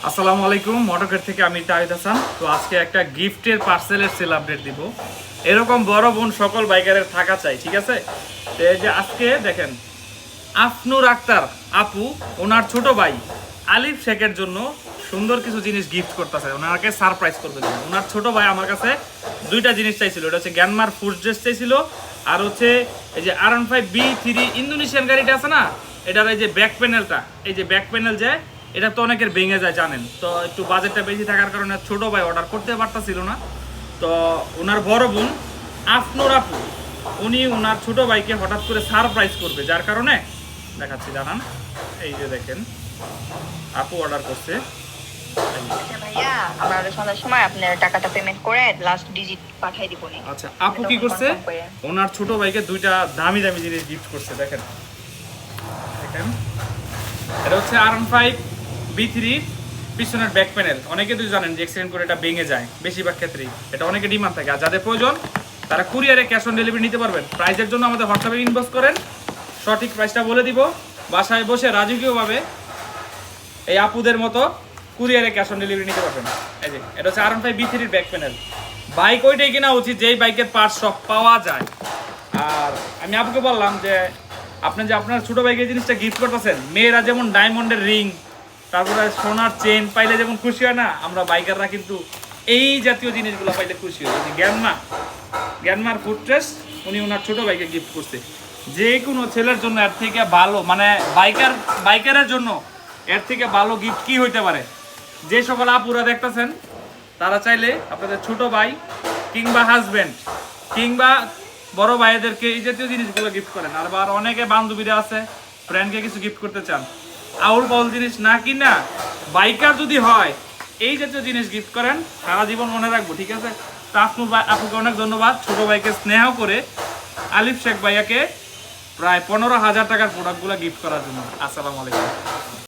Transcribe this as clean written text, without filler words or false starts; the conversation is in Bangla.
আসসালামু আলাইকুম, মোটরকেট থেকে আমি তাহিদ হাসান। তো আজকে একটা গিফটের পার্সেলের সেল আপডেট দিব। এরকম বড় বোন সকল বাইকারের থাকা চাই, ঠিক আছে? তো এই যে আজকে দেখেন, আফনুর আক্তার আপু ওনার ছোট ভাই আলিফ শেখের জন্য সুন্দর কিছু জিনিস গিফট করতেছে, ওনাকে সারপ্রাইজ করবে। ওনার ছোট ভাই আমার কাছে দুইটা জিনিস চাইছিল, এটা হচ্ছে গ্যানমার ফুড ড্রেস চাইছিল, আর হচ্ছে এই যে R15B3 ইন্দোনেশিয়ান গাড়িটা আছে না, এটার এই যে ব্যাক প্যানেলটা, এই যে ব্যাক প্যানেল যে এটা তো অনেকের ভেঙে যায় জানেন, তো একটু বাজেটটা বেশি থাকার কারণে ছোট ভাই অর্ডার করতে পারতাছিল না। তো ওনার বড় বোন আফনুর আপু উনি ওনার ছোট ভাইকে হঠাৎ করে সারপ্রাইজ করবে, যার কারণে দেখাচ্ছি জানান। এই যে দেখেন আপু অর্ডার করছে। ভাইয়া আমরা সন্ধ্যার সময় আপনার টাকাটা পেমেন্ট করে লাস্ট ডিজিট পাঠিয়ে দিব। আচ্ছা, আপু কি করছে, ওনার ছোট ভাইকে দুইটা দামি দামি জিনিস গিফট করছে। দেখেন দেখেন, এটা হচ্ছে R15B3 পিছনের ব্যাক প্যানেল। অনেকে তো জানেন যে অ্যাক্সিডেন্ট করে এটা ভেঙে যায়, বেশিরভাগ ক্ষেত্রেই এটা অনেকে ডিমান্ড থাকে। আর যাদের প্রয়োজন তারা কুরিয়ারে ক্যাশ অন ডেলিভারি নিতে পারবেন। প্রাইসের জন্য আমাদের হোয়াটসঅ্যাপে ইনবক্স করেন, সঠিক প্রাইসটা বলে দিব। বাসায় বসে রাজকীয়ভাবে এই আপুদের মতো কুরিয়ারে ক্যাশ অন ডেলিভারি নিতে পারবেন। এই যে এটা হচ্ছে R15B3 ব্যাক প্যানেল। বাইক ওইটাই কেনা উচিত যেই বাইকের পার্টস সব পাওয়া যায়। আর আমি আপুকে বললাম যে আপনি যে আপনার ছোটো ভাইকে এই জিনিসটা গিফট করতেছেন, মেয়েরা যেমন ডায়মন্ডের রিং তারপরে সোনার চেন পাইলে যেমন খুশি হয় না, আমরা বাইকাররা কিন্তু এই জাতীয় জিনিসগুলো পাইলে খুশি হয়। যে গ্যানমার ফুড ট্রেস উনি ওনার ছোটো ভাইকে গিফট করছে। যে কোনো ছেলের জন্য এর থেকে ভালো, মানে বাইকারের জন্য এর থেকে ভালো গিফট কি হইতে পারে? যে সকল আপুরা দেখতেছেন তারা চাইলে আপনাদের ছোট ভাই কিংবা হাজব্যান্ড কিংবা বড় ভাইদেরকে এই জাতীয় জিনিসগুলো গিফট করেন। আর অনেকে বান্ধবীরা আছে, ফ্রেন্ডকে কিছু গিফট করতে চান, আউল পাউল জিনিস না কিনা বাইকার যদি হয় এই জাতীয় জিনিস গিফট করেন, সারা জীবন মনে রাখবো, ঠিক আছে? তা আপুকে অনেক ধন্যবাদ ছোট ভাইকে স্নেহ করে আলিফ শেখ ভাইয়াকে প্রায় 15,000 টাকার প্রোডাক্টগুলো গিফট করার জন্য। আসসালামু আলাইকুম।